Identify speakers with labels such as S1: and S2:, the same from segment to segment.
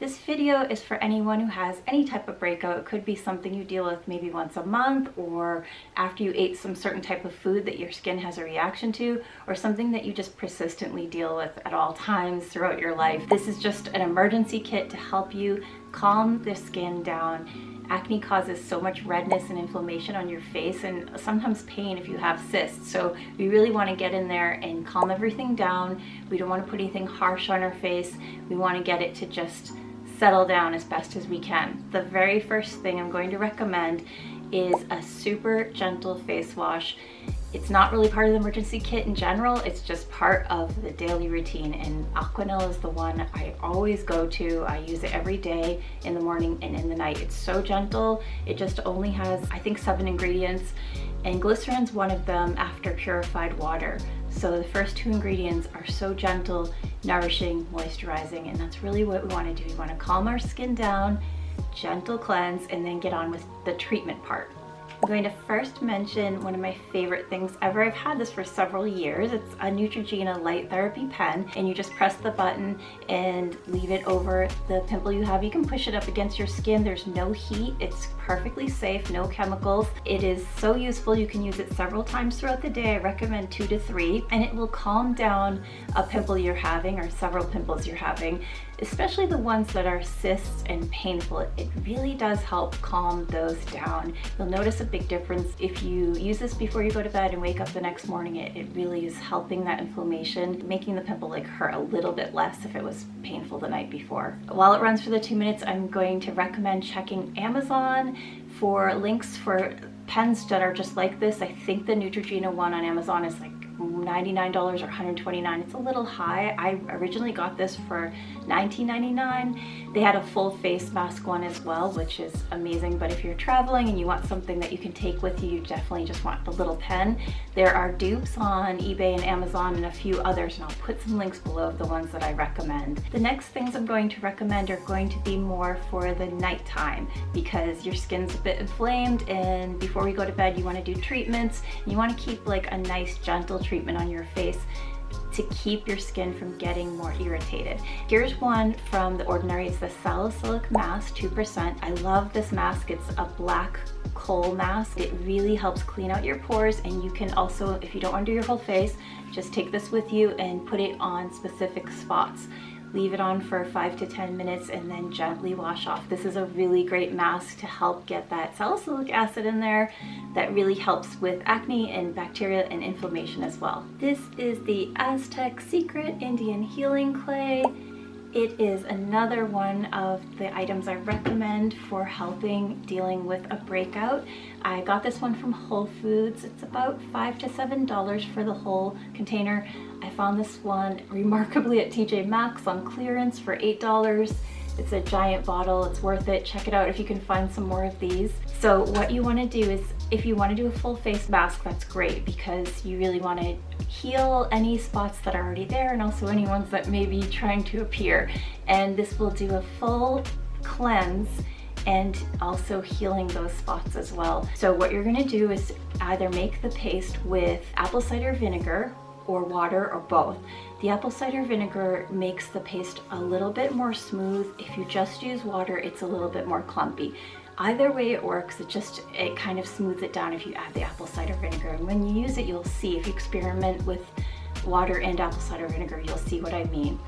S1: This video is for anyone who has any type of breakout. It could be something you deal with maybe once a month, or after you ate some certain type of food that your skin has a reaction to, or something that you just persistently deal with at all times throughout your life. This is just an emergency kit to help you calm the skin down. Acne causes so much redness and inflammation on your face, and sometimes pain if you have cysts. So we really want to get in there and calm everything down. We don't want to put anything harsh on our face. We want to get it to just settle down as best as we can. The very first thing I'm going to recommend is a super gentle face wash. It's not really part of the emergency kit in general, it's just part of the daily routine, and Aquanil is the one I always go to. I use it every day in the morning and in the night. It's so gentle. It just only has, I think, 7 ingredients, and glycerin's one of them after purified water. So the first 2 ingredients are so gentle, nourishing, moisturizing, and that's really what we want to do. We want to calm our skin down, gentle cleanse, and then get on with the treatment part. I'm going to first mention one of my favorite things ever. I've had this for several years. It's a Neutrogena Light Therapy pen, and you just press the button and leave it over the pimple you have. You can push it up against your skin. There's no heat. It's perfectly safe, no chemicals. It is so useful. You can use it several times throughout the day. I recommend 2 to 3, and it will calm down a pimple you're having or several pimples you're having, especially the ones that are cysts and painful. It really does help calm those down. You'll notice a big difference if you use this before you go to bed and wake up the next morning. It really is helping that inflammation, making the pimple like hurt a little bit less if it was painful the night before. While it runs for the 2 minutes, I'm going to recommend checking Amazon for links for pens that are just like this. I think the Neutrogena one on Amazon is like $99 or $129. It's a little high. I originally got this for $19.99. They had a full face mask one as well, which is amazing. But if you're traveling and you want something that you can take with you, you definitely just want the little pen. There are dupes on eBay and Amazon and a few others, and I'll put some links below of the ones that I recommend. The next things I'm going to recommend are going to be more for the nighttime, because your skin's a bit inflamed, and before we go to bed you want to do treatments. You want to keep like a nice gentle treatment on your face to keep your skin from getting more irritated. Here's one from The Ordinary. It's the Salicylic mask, 2%. I love this mask. It's a black coal mask. It really helps clean out your pores, and you can also, if you don't want to do your whole face, just take this with you and put it on specific spots. Leave it on for 5 to 10 minutes and then gently wash off. This is a really great mask to help get that salicylic acid in there that really helps with acne and bacteria and inflammation as well. This is the Aztec Secret Indian Healing Clay. It is another one of the items I recommend for helping dealing with a breakout. I got this one from Whole Foods. It's about $5 to $7 for the whole container. I found this one remarkably at TJ Maxx on clearance for $8. It's a giant bottle. It's worth it. Check it out if you can find some more of these. So what you want to do is, if you want to do a full face mask, that's great, because you really want to heal any spots that are already there and also any ones that may be trying to appear. And this will do a full cleanse and also healing those spots as well. So what you're going to do is either make the paste with apple cider vinegar or water, or both. The apple cider vinegar makes the paste a little bit more smooth. If you just use water, it's a little bit more clumpy. Either way it works. It kind of smooths it down if you add the apple cider vinegar. And when you use it, you'll see, if you experiment with water and apple cider vinegar, you'll see what I mean.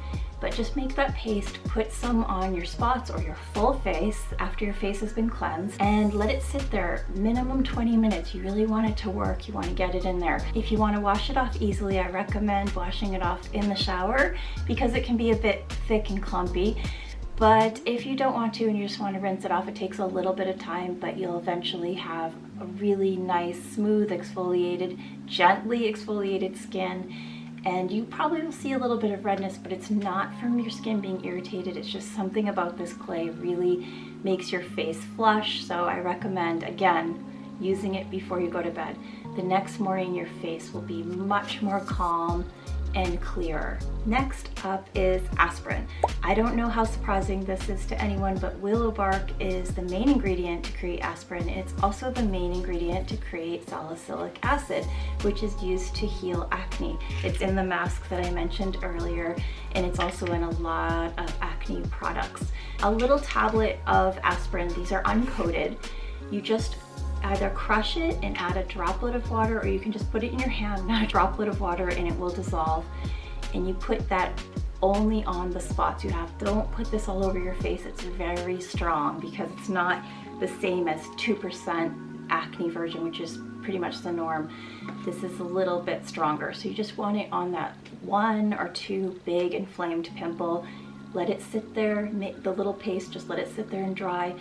S1: But just make that paste, put some on your spots or your full face after your face has been cleansed, and let it sit there minimum 20 minutes. You really want it to work. You want to get it in there. If you want to wash it off easily, I recommend washing it off in the shower, because it can be a bit thick and clumpy. But if you don't want to and you just want to rinse it off, it takes a little bit of time, but you'll eventually have a really nice, smooth, exfoliated, gently exfoliated skin. And you probably will see a little bit of redness, but it's not from your skin being irritated. It's just something about this clay really makes your face flush. So I recommend, again, using it before you go to bed. The next morning, your face will be much more calm and clearer. Next up is aspirin. I don't know how surprising this is to anyone, but willow bark is the main ingredient to create aspirin. It's also the main ingredient to create salicylic acid, which is used to heal acne. It's in the mask that I mentioned earlier, and it's also in a lot of acne acne products. A little tablet of aspirin, these are uncoated. You just either crush it and add a droplet of water, or you can just put it in your hand, not a droplet of water, and it will dissolve. And you put that only on the spots you have. Don't put this all over your face. It's very strong because it's not the same as 2% acne version, which is pretty much the norm. This is a little bit stronger. So you just want it on that 1 or 2 big inflamed pimple. Let it sit there, make the little paste, just let it sit there and dry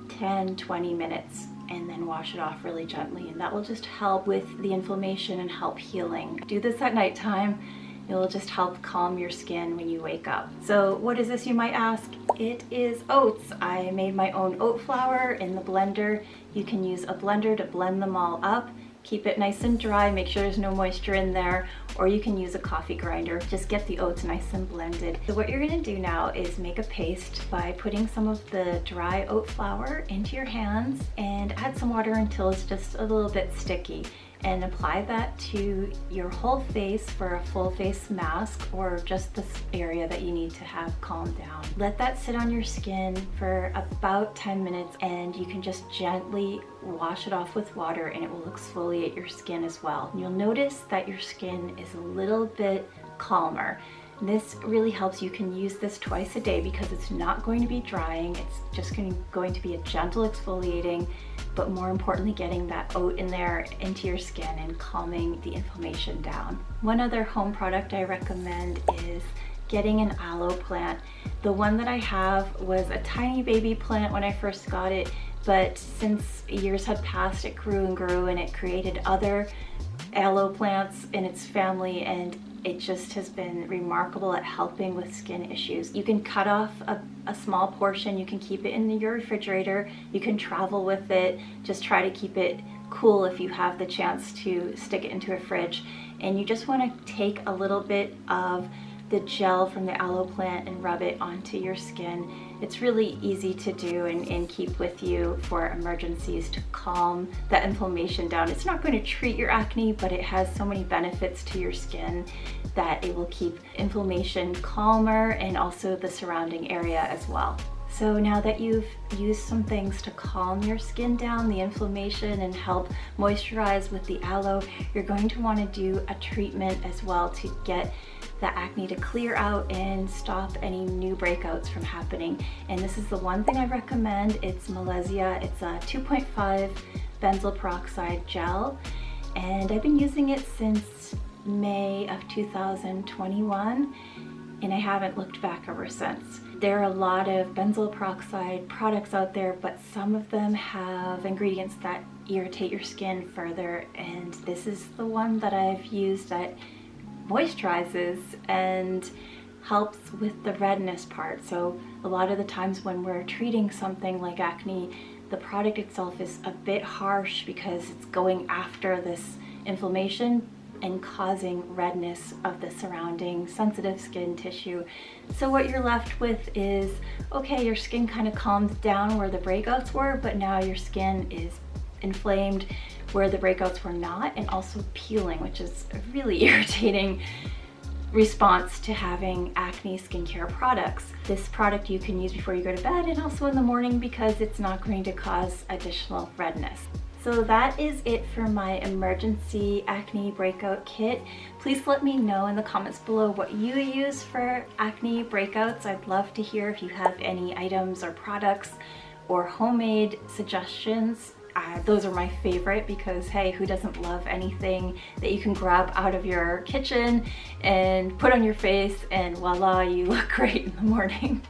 S1: 10-20 minutes, and then wash it off really gently, and that will just help with the inflammation and help healing. Do this at nighttime. It will just help calm your skin when you wake up. So what is this, you might ask? It is oats. I made my own oat flour in the blender. You can use a blender to blend them all up. Keep it nice and dry, make sure there's no moisture in there, or you can use a coffee grinder. Just get the oats nice and blended. So what you're gonna do now is make a paste by putting some of the dry oat flour into your hands and add some water until it's just a little bit sticky. And apply that to your whole face for a full face mask, or just this area that you need to have calmed down. Let that sit on your skin for about 10 minutes, and you can just gently wash it off with water, and it will exfoliate your skin as well. And you'll notice that your skin is a little bit calmer. This really helps. You can use this twice a day because it's not going to be drying. It's just going to be a gentle exfoliating, but more importantly, getting that oat in there into your skin and calming the inflammation down. One other home product I recommend is getting an aloe plant. The one that I have was a tiny baby plant when I first got it, but since years had passed, it grew and grew, and it created other aloe plants in its family, and it just has been remarkable at helping with skin issues. You can cut off a small portion, you can keep it in your refrigerator, you can travel with it, just try to keep it cool if you have the chance to stick it into a fridge. And you just want to take a little bit of the gel from the aloe plant and rub it onto your skin. It's really easy to do and keep with you for emergencies to calm that inflammation down. It's not going to treat your acne, but it has so many benefits to your skin that it will keep inflammation calmer, and also the surrounding area as well. So now that you've used some things to calm your skin down, the inflammation, and help moisturize with the aloe, you're going to want to do a treatment as well to get the acne to clear out and stop any new breakouts from happening. And this is the one thing I recommend. It's Malezia. It's a 2.5 benzoyl peroxide gel, and I've been using it since May of 2021, and I haven't looked back ever since. There are a lot of benzoyl peroxide products out there, but some of them have ingredients that irritate your skin further, and this is the one that I've used that moisturizes and helps with the redness part. So a lot of the times when we're treating something like acne, the product itself is a bit harsh because it's going after this inflammation and causing redness of the surrounding sensitive skin tissue. So what you're left with is, okay, your skin kind of calmed down where the breakouts were, but now your skin is inflamed where the breakouts were not, and also peeling, which is a really irritating response to having acne skincare products. This product you can use before you go to bed and also in the morning because it's not going to cause additional redness. So that is it for my emergency acne breakout kit. Please let me know in the comments below what you use for acne breakouts. I'd love to hear if you have any items or products or homemade suggestions. Those are my favorite because, hey, who doesn't love anything that you can grab out of your kitchen and put on your face and voila, you look great in the morning.